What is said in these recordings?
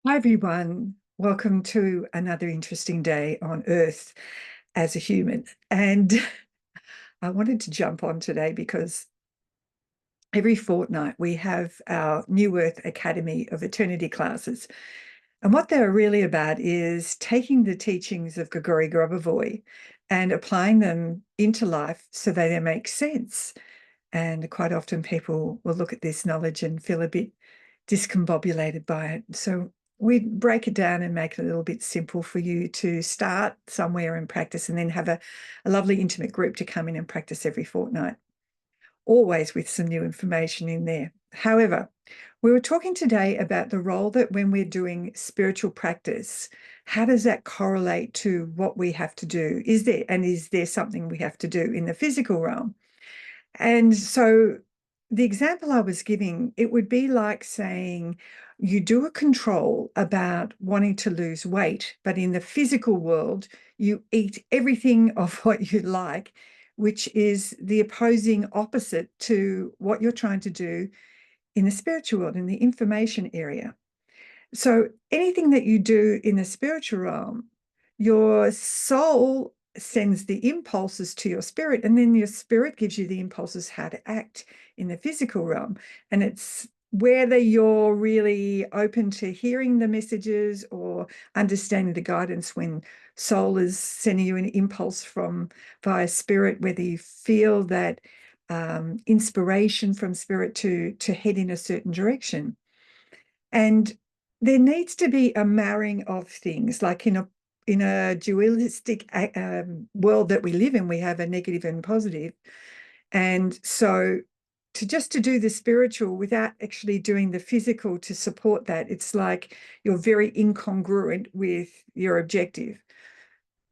Hi, everyone. Welcome to another interesting day on Earth as a human. And I wanted to jump on today because every fortnight we have our New Earth Academy of Eternity classes. And what they're really about is taking the teachings of Grigori Grabovoi and applying them into life so that they make sense. And quite often people will look at this knowledge and feel a bit discombobulated by it. So we break it down and make it a little bit simple for you to start somewhere and practice, and then have a lovely intimate group to come in and practice every fortnight, always with some new information in there. However, we were talking today about the role that when we're doing spiritual practice, how does that correlate to what we have to do? Is there something we have to do in the physical realm? And so the example I was giving, it would be like saying you do a control about wanting to lose weight, but in the physical world, you eat everything of what you like, which is the opposing opposite to what you're trying to do in the spiritual world, in the information area. So anything that you do in the spiritual realm, your soul sends the impulses to your spirit, and then your spirit gives you the impulses how to act in the physical realm. And it's whether you're really open to hearing the messages or understanding the guidance when soul is sending you an impulse from via spirit, whether you feel that inspiration from spirit to head in a certain direction. And there needs to be a marrying of things, like in a dualistic world that we live in, we have a negative and positive. And so to do the spiritual without actually doing the physical to support that, it's like you're very incongruent with your objective.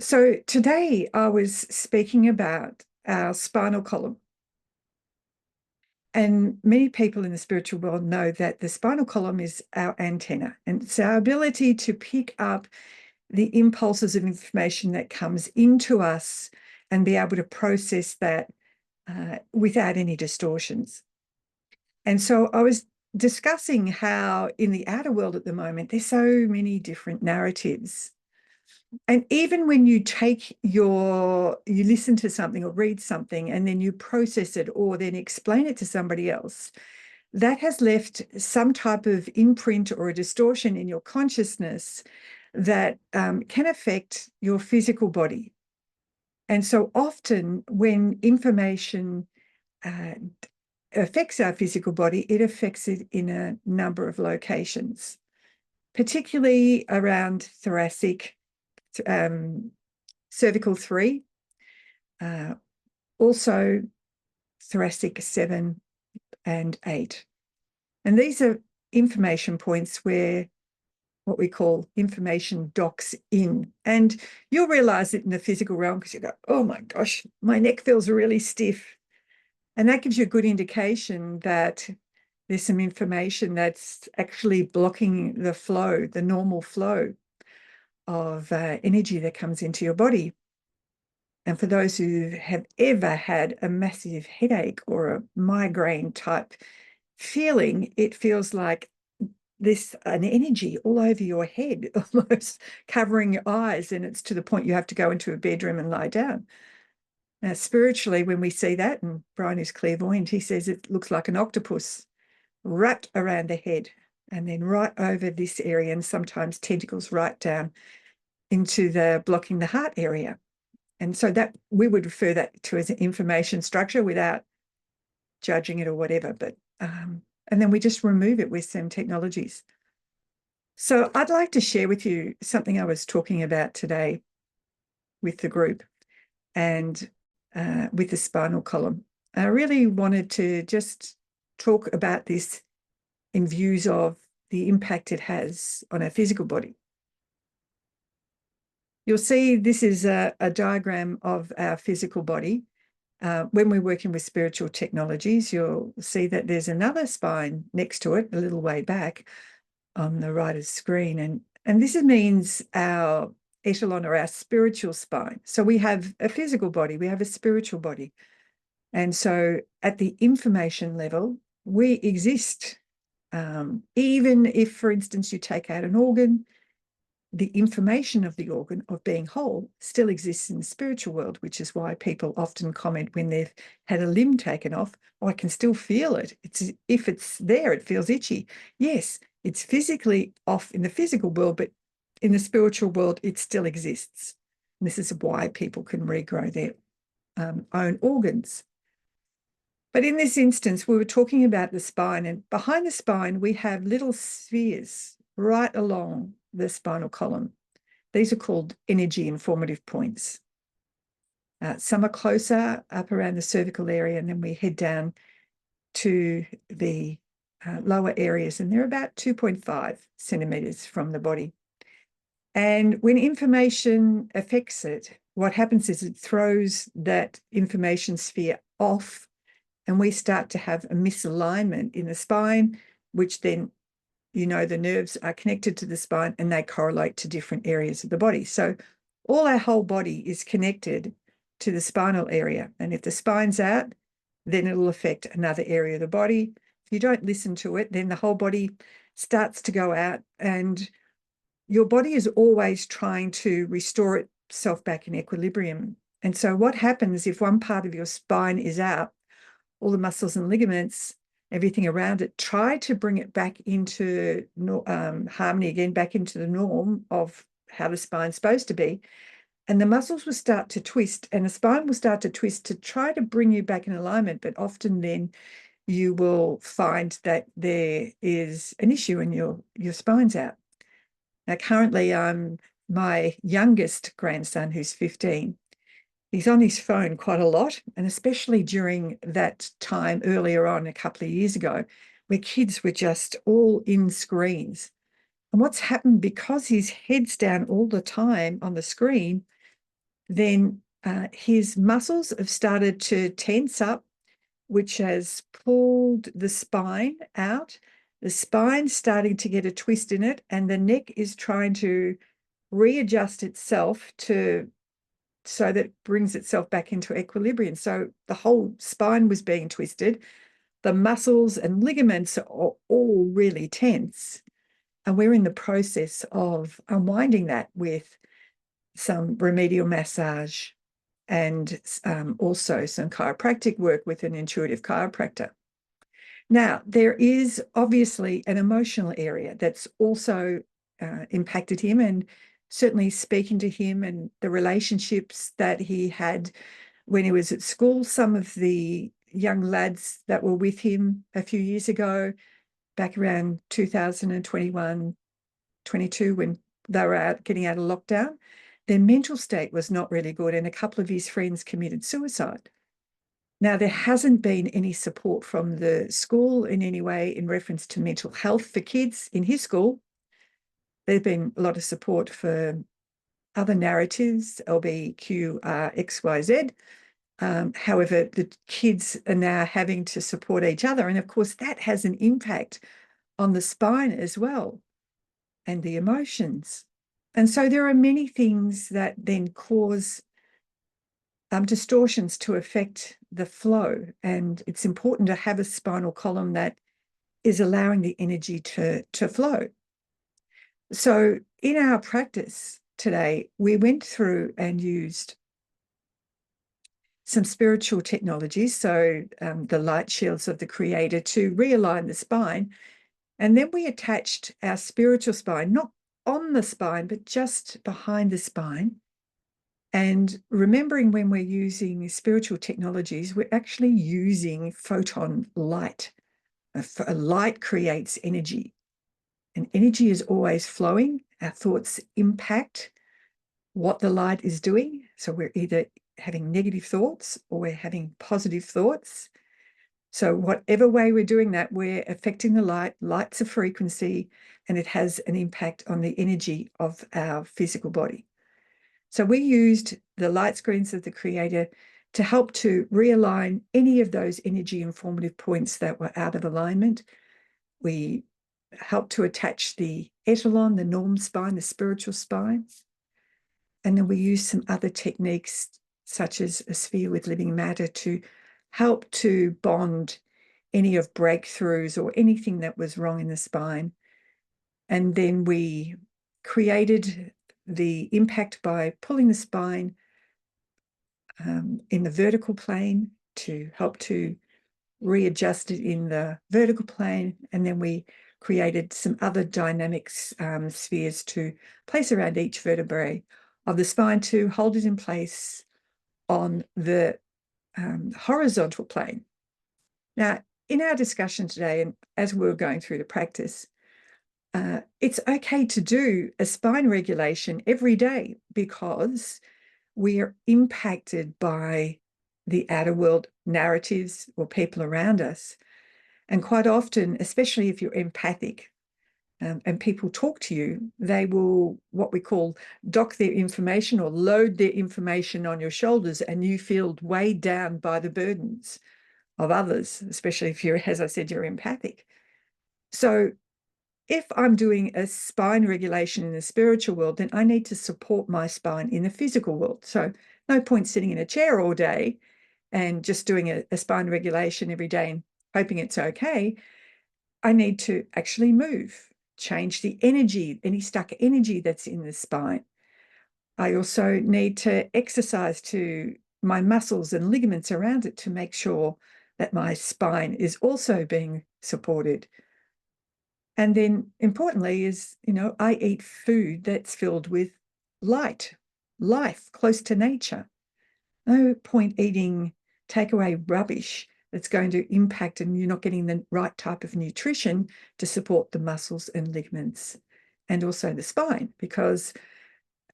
So today I was speaking about our spinal column. And many people in the spiritual world know that the spinal column is our antenna, and it's our ability to pick up the impulses of information that comes into us and be able to process that without any distortions. And so I was discussing how in the outer world at the moment, there's so many different narratives. And even when you you listen to something or read something and then you process it or then explain it to somebody else, that has left some type of imprint or a distortion in your consciousness that can affect your physical body. And so often when information uh, affects our physical body, it affects it in a number of locations, particularly around thoracic, cervical 3, uh, also thoracic 7 and 8. And these are information points where what we call information docks in. And you'll realize it in the physical realm because you go, oh my gosh, my neck feels really stiff. And that gives you a good indication that there's some information that's actually blocking the flow, the normal flow of energy that comes into your body. And for those who have ever had a massive headache or a migraine type feeling, it feels like an energy all over your head, almost covering your eyes, and it's to the point you have to go into a bedroom and lie down. Now, spiritually, when we see that, and Brian is clairvoyant, he says it looks like an octopus wrapped around the head and then right over this area, and sometimes tentacles right down into the blocking the heart area. And so that we would refer that to as an information structure without judging it or whatever. But and then we just remove it with some technologies. So I'd like to share with you something I was talking about today with the group and with the spinal column. I really wanted to just talk about this in views of the impact it has on our physical body. You'll see this is a diagram of our physical body. When we're working with spiritual technologies, you'll see that there's another spine next to it, a little way back on the right of the screen. And this means our echelon or our spiritual spine. So we have a physical body, we have a spiritual body. And so at the information level, we exist Even if, for instance, you take out an organ, the information of the organ of being whole still exists in the spiritual world, which is why people often comment when they've had a limb taken off, oh, I can still feel it. If it's there, it feels itchy. Yes, it's physically off in the physical world, but in the spiritual world, it still exists. And this is why people can regrow their own organs. But in this instance, we were talking about the spine, and behind the spine, we have little spheres right along the spinal column. These are called energy informative points. Some are closer up around the cervical area, and then we head down to the lower areas, and they're about 2.5 centimeters from the body. And when information affects it, what happens is it throws that information sphere off, and we start to have a misalignment in the spine, which then, the nerves are connected to the spine and they correlate to different areas of the body. So all our whole body is connected to the spinal area. And if the spine's out, then it'll affect another area of the body. If you don't listen to it, then the whole body starts to go out, and your body is always trying to restore itself back in equilibrium. And so what happens if one part of your spine is out, all the muscles and ligaments, everything around it, try to bring it back into harmony again, back into the norm of how the spine's supposed to be. And the muscles will start to twist, and the spine will start to twist to try to bring you back in alignment. But often then you will find that there is an issue and your spine's out. Now, currently, my youngest grandson, who's 15, he's on his phone quite a lot, and especially during that time earlier on, a couple of years ago, where kids were just all in screens. And what's happened, because his head's down all the time on the screen, then his muscles have started to tense up, which has pulled the spine out. The spine's starting to get a twist in it, and the neck is trying to readjust itself so that it brings itself back into equilibrium. So the whole spine was being twisted. The muscles and ligaments are all really tense. And we're in the process of unwinding that with some remedial massage and also some chiropractic work with an intuitive chiropractor. Now, there is obviously an emotional area that's also impacted him, and certainly speaking to him and the relationships that he had when he was at school. Some of the young lads that were with him a few years ago, back around 2021, 22, when they were getting out of lockdown, their mental state was not really good, and a couple of his friends committed suicide. Now, there hasn't been any support from the school in any way in reference to mental health for kids in his school. There's been a lot of support for other narratives, LBQRXYZ. However, the kids are now having to support each other. And of course, that has an impact on the spine as well, and the emotions. And so there are many things that then cause distortions to affect the flow. And it's important to have a spinal column that is allowing the energy to flow. So in our practice today, we went through and used some spiritual technologies, so the light shields of the Creator, to realign the spine. And then we attached our spiritual spine, not on the spine, but just behind the spine. And remembering, when we're using spiritual technologies, we're actually using photon light. A light creates energy, and energy is always flowing. Our thoughts impact what the light is doing. So we're either having negative thoughts or we're having positive thoughts. So whatever way we're doing that, we're affecting the light. Light's a frequency, and it has an impact on the energy of our physical body. So we used the light screens of the Creator to help to realign any of those energy informative points that were out of alignment. We helped to attach the etalon, the norm spine, the spiritual spine. And then we used some other techniques, such as a sphere with living matter, to help to bond any of breakthroughs or anything that was wrong in the spine. And then we created the impact by pulling the spine in the vertical plane to help to readjust it in the vertical plane. And then we created some other dynamics spheres to place around each vertebrae of the spine to hold it in place on the horizontal plane. Now, in our discussion today, and as we were going through the practice, it's okay to do a spine regulation every day because we are impacted by the outer world narratives or people around us. And quite often, especially if you're empathic and people talk to you, they will, what we call, dock their information or load their information on your shoulders, and you feel weighed down by the burdens of others, especially if you're, as I said, you're empathic. So if I'm doing a spine regulation in the spiritual world, then I need to support my spine in the physical world. So no point sitting in a chair all day and just doing a spine regulation every day and hoping it's okay. I need to actually move, change the energy, any stuck energy that's in the spine. I also need to exercise to my muscles and ligaments around it to make sure that my spine is also being supported. And then importantly is, I eat food that's filled with light, life, close to nature. No point eating takeaway rubbish that's going to impact and you're not getting the right type of nutrition to support the muscles and ligaments and also the spine, because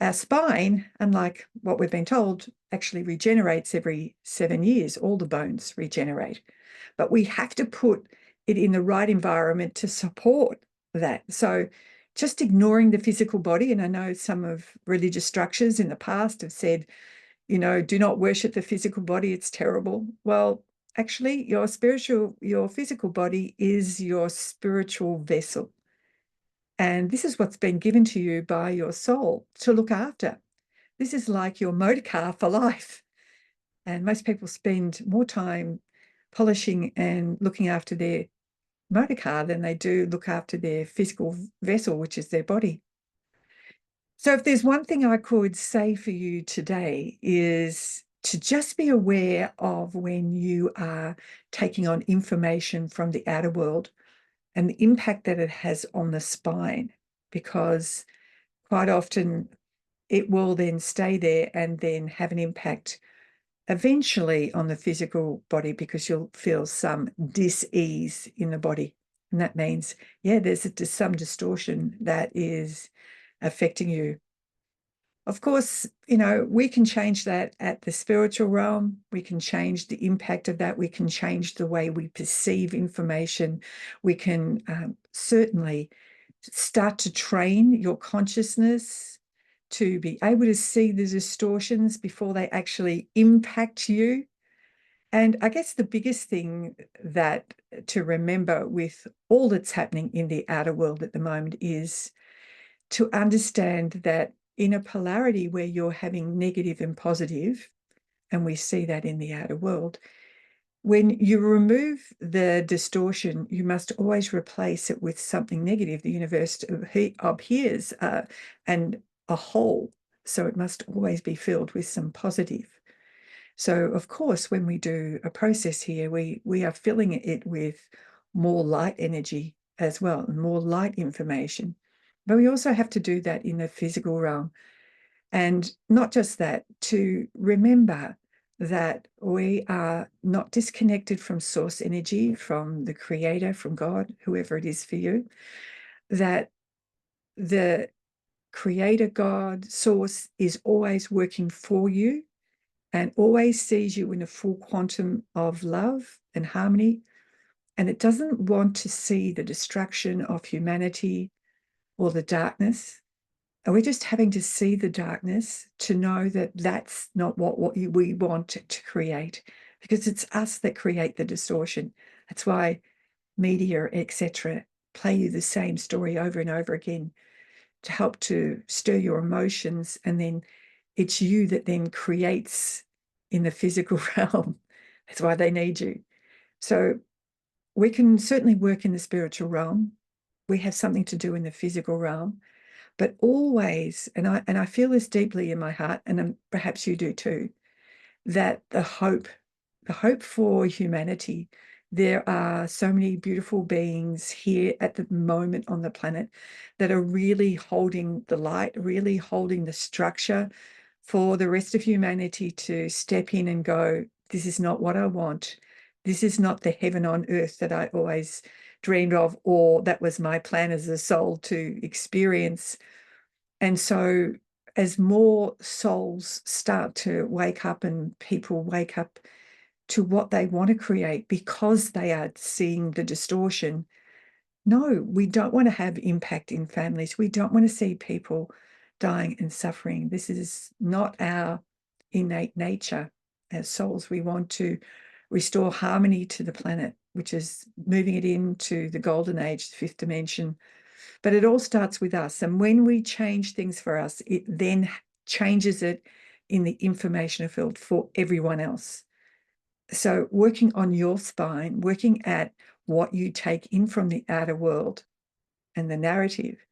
our spine, unlike what we've been told, actually regenerates every 7 years. All the bones regenerate. But we have to put it in the right environment to support that. So just ignoring the physical body, and I know some of religious structures in the past have said, do not worship the physical body, it's terrible. Well, actually, your physical body is your spiritual vessel. And this is what's been given to you by your soul to look after. This is like your motor car for life. And most people spend more time polishing and looking after their motor car than they do look after their physical vessel, which is their body. So if there's one thing I could say for you today is to just be aware of when you are taking on information from the outer world and the impact that it has on the spine, because quite often it will then stay there and then have an impact eventually on the physical body, because you'll feel some dis-ease in the body. And that means, there's some distortion that is affecting you. Of course, we can change that at the spiritual realm. We can change the impact of that. We can change the way we perceive information. We can certainly start to train your consciousness to be able to see the distortions before they actually impact you. And I guess the biggest thing that to remember with all that's happening in the outer world at the moment is to understand that in a polarity where you're having negative and positive, and we see that in the outer world, when you remove the distortion, you must always replace it with something negative. The universe appears and a whole, so it must always be filled with some positive. So, of course, when we do a process here, we are filling it with more light energy as well, and more light information. But we also have to do that in the physical realm. And not just that, to remember that we are not disconnected from source energy, from the creator, from God, whoever it is for you, that the creator, God, source is always working for you and always sees you in a full quantum of love and harmony. And it doesn't want to see the destruction of humanity or the darkness. And we're just having to see the darkness to know that that's not what we want to create, because it's us that create the distortion. That's why media, etc., play you the same story over and over again to help to stir your emotions. And then it's you that then creates in the physical realm. That's why they need you. So we can certainly work in the spiritual realm. We have something to do in the physical realm, but always, and I feel this deeply in my heart, and perhaps you do too, that the hope for humanity. There are so many beautiful beings here at the moment on the planet that are really holding the light, really holding the structure for the rest of humanity to step in and go, this is not what I want. This is not the heaven on earth that I always dreamed of, or that was my plan as a soul to experience. And so as more souls start to wake up and people wake up to what they want to create because they are seeing the distortion. No, we don't want to have impact in families. We don't want to see people dying and suffering. This is not our innate nature as souls. We want to restore harmony to the planet, which is moving it into the golden age, the fifth dimension. But it all starts with us. And when we change things for us, it then changes it in the informational field for everyone else. So working on your spine, working at what you take in from the outer world and the narrative,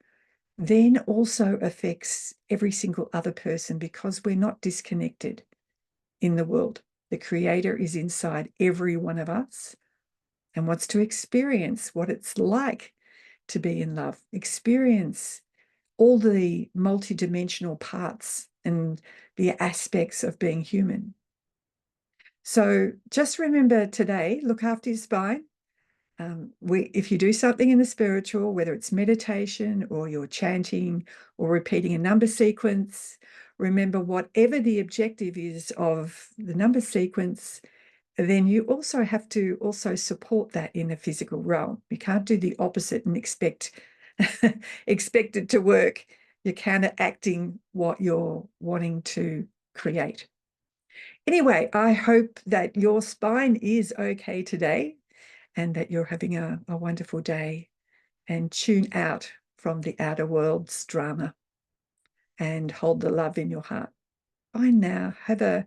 then also affects every single other person because we're not disconnected in the world. The Creator is inside every one of us and wants to experience what it's like to be in love, experience all the multidimensional parts and the aspects of being human. So just remember today, look after your spine. If you do something in the spiritual, whether it's meditation or you're chanting or repeating a number sequence, remember whatever the objective is of the number sequence, then you also have to also support that in the physical realm. You can't do the opposite and expect it to work. You're counteracting what you're wanting to create. Anyway, I hope that your spine is okay today and that you're having a wonderful day, and tune out from the outer world's drama and hold the love in your heart. Bye now. Have a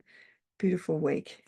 beautiful week.